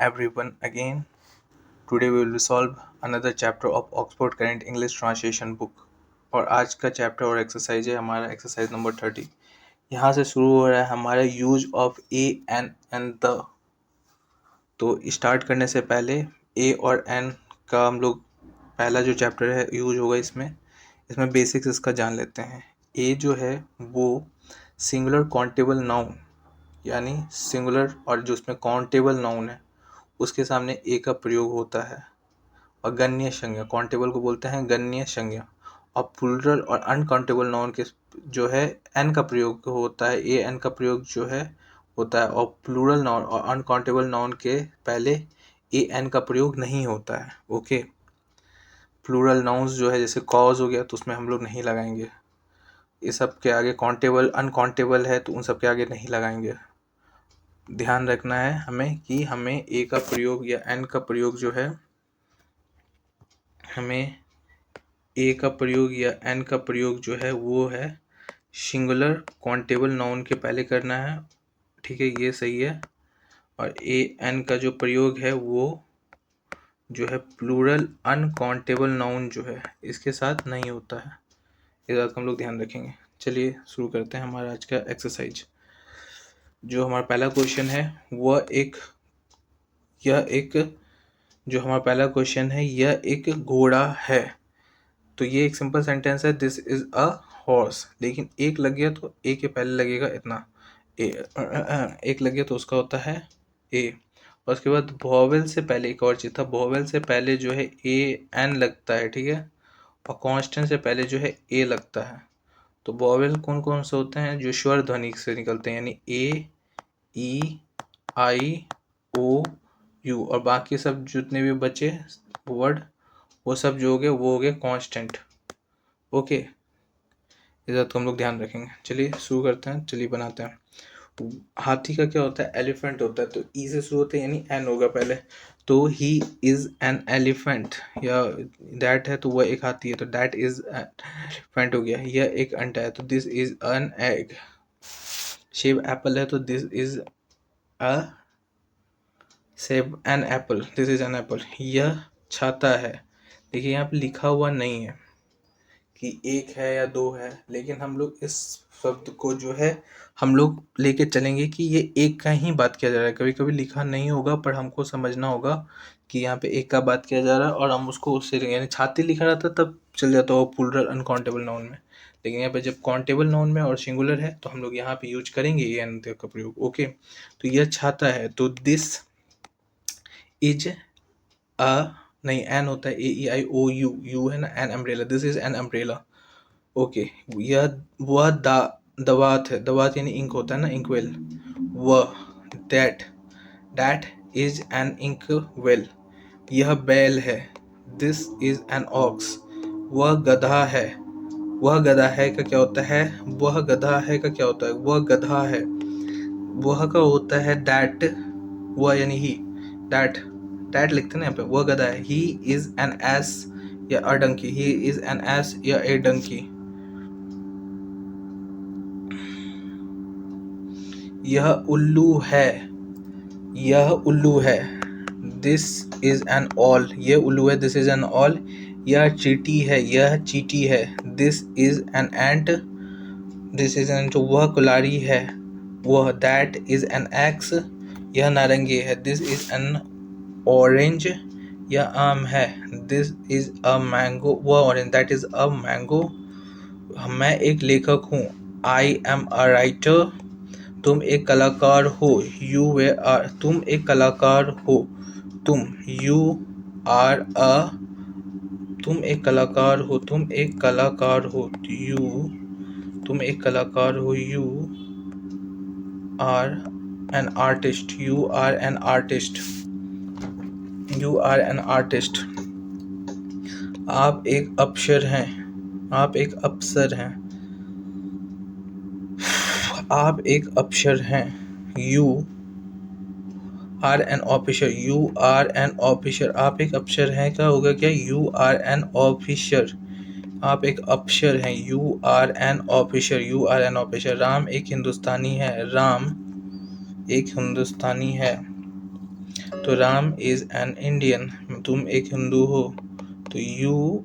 everyone again. Today we will resolve another chapter of Oxford Current English Translation book. और आज का chapter और exercise है हमारा एक्सरसाइज नंबर 30। यहाँ से शुरू हो रहा है हमारा use of a an the. तो स्टार्ट करने से पहले ए और एन का हम लोग पहला जो चैप्टर है यूज होगा इसमें बेसिक्स इसका जान लेते हैं। ए जो है वो सिंगुलर काउंटेबल नाउन यानी सिंगुलर और जो उसमें काउंटेबल नाउन है उसके सामने ए का प्रयोग होता है। और गण्य संज्ञा, काउंटेबल को बोलते हैं गण्य संज्ञा। और प्लूरल और अनकाउंटेबल नाउन के जो है एन का प्रयोग होता है, ए एन का प्रयोग जो है होता है। और प्लूरल नाउन और अनकाउंटेबल नाउन के पहले ए एन का प्रयोग नहीं होता है। ओके, प्लूरल नाउन्स जो है जैसे कॉज हो गया तो उसमें हम लोग नहीं लगाएंगे। ये सब के आगे काउंटेबल अनकाउंटेबल है तो उन सब के आगे नहीं लगाएंगे। ध्यान रखना है हमें कि हमें ए का प्रयोग या एन का प्रयोग जो है हमें ए का प्रयोग या एन का प्रयोग जो है वो है सिंगुलर काउंटेबल नाउन के पहले करना है। ठीक है, ये सही है। और ए एन का जो प्रयोग है वो जो है प्लूरल अनकाउंटेबल नाउन जो है इसके साथ नहीं होता है। इस बात का हम लोग ध्यान रखेंगे। चलिए शुरू करते हैं हमारा आज का एक्सरसाइज। जो हमारा पहला क्वेश्चन है जो हमारा पहला क्वेश्चन है यह एक घोड़ा है। तो ये एक सिंपल सेंटेंस है, दिस इज अ हॉर्स। लेकिन एक लग गया तो ए के पहले लगेगा इतना एक लग गया तो उसका होता है ए। और उसके बाद वोवेल से पहले एक और चीज था, वोवेल से पहले जो है ए एन लगता है। ठीक है, और कॉन्स्टेंट से पहले जो है ए लगता है। तो वोवेल कौन कौन से होते हैं? जो स्वर ध्वनि से निकलते हैं, यानी ए ई आई ओ यू। और बाकी सब जितने भी बचे वर्ड वो सब जो हो गए कांस्टेंट। ओके, इस बात को हम लोग ध्यान रखेंगे। चलिए शुरू करते हैं, चलिए बनाते हैं। हाथी का क्या होता है? एलिफेंट होता है। तो ई से शुरू होता है यानी एन होगा पहले। तो ही इज एन एलिफेंट, या दैट है तो वह एक हाथी है तो दैट इज एलिफेंट हो गया। यह एक अंडा है तो दिस इज एन एग। सेब एप्पल है तो दिस इज अ सेब an apple, this is an apple. यह छाता है। देखिए यहाँ पे लिखा हुआ नहीं है कि एक है या दो है, लेकिन हम लोग इस शब्द को जो है हम लोग लेके चलेंगे कि ये एक का ही बात किया जा रहा है। कभी कभी लिखा नहीं होगा पर हमको समझना होगा कि यहाँ पे एक का बात किया जा रहा है और हम उसको उससे यानी छाती लिखा रहता तब चल जाता हो प्लूरल अनकाउंटेबल नाउन में। लेकिन यहाँ पे जब काउंटेबल नाउन में और सिंगुलर है तो हम लोग यहाँ पे यूज करेंगे ये एन का प्रयोग। ओके, तो यह छाता है तो दिस इज अ नहीं, एन होता है ए ई आई ओ यू, यू है ना, an umbrella, this is an umbrella. Okay, यह वह दवात है, दवात यानी इंक होता है ना, इंक वेल। वह that is an ink well. यह बैल है, दिस इज एन ऑक्स। वह गधा है, वह गधा है का क्या होता है? वह गधा है का क्या होता है? वह गधा है। वह का होता है दैट, वह यानी ही, दैट लिखते हैं ना यहाँ पे, वह गधा है। ही इज एन एस या a donkey, he is an ass या ए डंकी। यह उल्लू है, यह उल्लू है। दिस इज एन ऑल, ये उल्लू है, दिस इज एन ऑल। यह चींटी है, यह चींटी है। This is an ant, this is N. वह कुल्हाड़ी है, वह दैट इज एन एक्स। यह नारंगी है, दिस इज एन ऑरेंज। यह आम है, दिस इज अ मैंगो। वह orange, that is a mango. मैं एक लेखक हूँ, आई एम अ राइटर। तुम एक कलाकार हो, यू वे आर। तुम एक कलाकार हो, तुम, यू आर अ। तुम एक कलाकार हो, तुम एक कलाकार हो, यू। तुम एक कलाकार हो, you are an artist, you are an artist, you are an artist. आप एक अफसर हैं, आप एक अफसर हैं। आप एक अफसर हैं, you are an officer, you are an officer. आप एक अफसर हैं का होगा क्या? You are an officer. आप एक अफसर हैं, you are an officer, you are an officer. Ram एक हिंदुस्तानी है, राम एक हिंदुस्तानी है। तो राम इज एन इंडियन, तुम एक हिंदू हो, तो you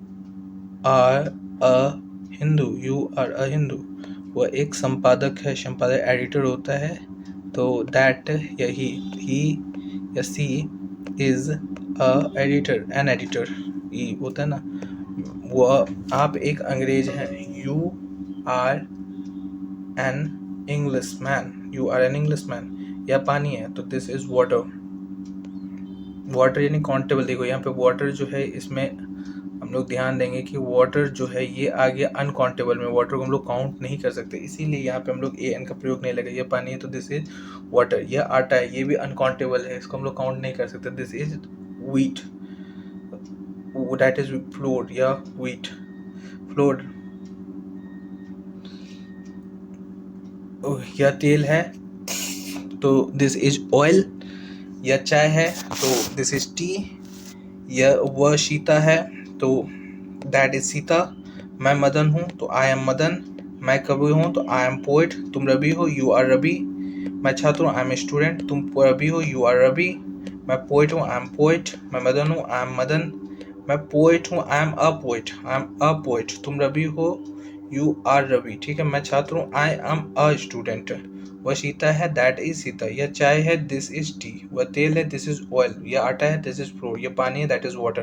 are a Hindu, you are a Hindu. वह एक संपादक है, संपादक एडिटर होता है, तो दैट या ही या she is a editor, an editor, ये होता है ना। वह आप एक अंग्रेज हैं, you are an English man, you are an English man. यह पानी है तो दिस इज वाटर, वाटर यानी काउंटेबल। देखो यहाँ पे वाटर जो है, इसमें हम लोग ध्यान देंगे कि वाटर जो है ये आ गया अनकाउंटेबल में, वाटर को हम लोग काउंट नहीं कर सकते, इसीलिए यहाँ पे हम लोग ए एन का प्रयोग नहीं लगा। ये पानी है तो दिस इज वाटर। यह आटा है, ये भी अनकाउंटेबल है, इसको हम लोग काउंट नहीं कर सकते, this is wheat, that is floor या व्हीट, फ्लोर। यह तेल है तो दिस इज ऑयल। यह चाय है तो दिस इज टी। यह वह सीता है तो दैट इज सीता। मैं मदन हूँ तो आई एम मदन। मैं कवि हूँ तो आई एम पोएट। तुम रवि हो, यू आर रवि। मैं छात्र हूँ, आई एम स्टूडेंट। तुम रवि हो, यू आर रवि। मैं पोएट हूँ, आई एम पोएट। मैं मदन हूँ, आई एम मदन। मैं पोएट हूँ, I am a poet, I am a poet. तुम रवि हो, यू आर रवि। ठीक है, मैं छात्र हूँ, आई एम अ स्टूडेंट। वह सीता है, दैट इज सीता। यह चाय है, दिस इज टी। वह तेल है, दिस इज ऑयल। यह आटा है, दिस इज फ्लोर। यह पानी है, दैट इज वाटर।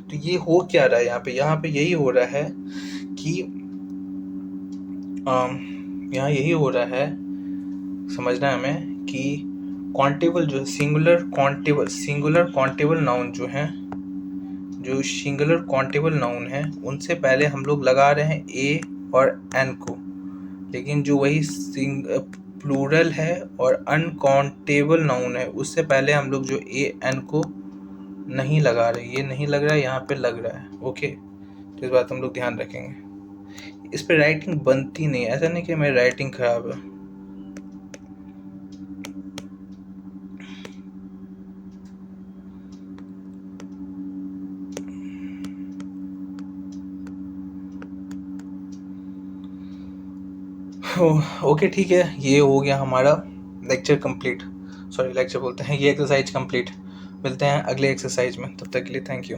तो ये हो क्या रहा है यहाँ पे यही हो रहा है कि यहाँ यही हो रहा है, समझना है हमें कि काउंटेबल जो सिंगुलर काउंटेबल नाउन जो है, जो सिंगुलर काउंटेबल नाउन है, उनसे पहले हम लोग लगा रहे हैं ए और एन को, लेकिन जो वही प्लूरल है और अनकाउंटेबल नाउन है, उससे पहले हम लोग जो ए एन को नहीं लगा रहे, ये नहीं लग रहा है, यहाँ पे लग रहा है। ओके, तो इस बात हम लोग ध्यान रखेंगे। इस पे राइटिंग बनती नहीं, ऐसा नहीं कि मेरी राइटिंग खराब है। ओके ठीक है, ये हो गया हमारा लेक्चर कंप्लीट, सॉरी लेक्चर बोलते हैं, ये एक्सरसाइज कंप्लीट। मिलते हैं अगले एक्सरसाइज में, तब तक के लिए थैंक यू।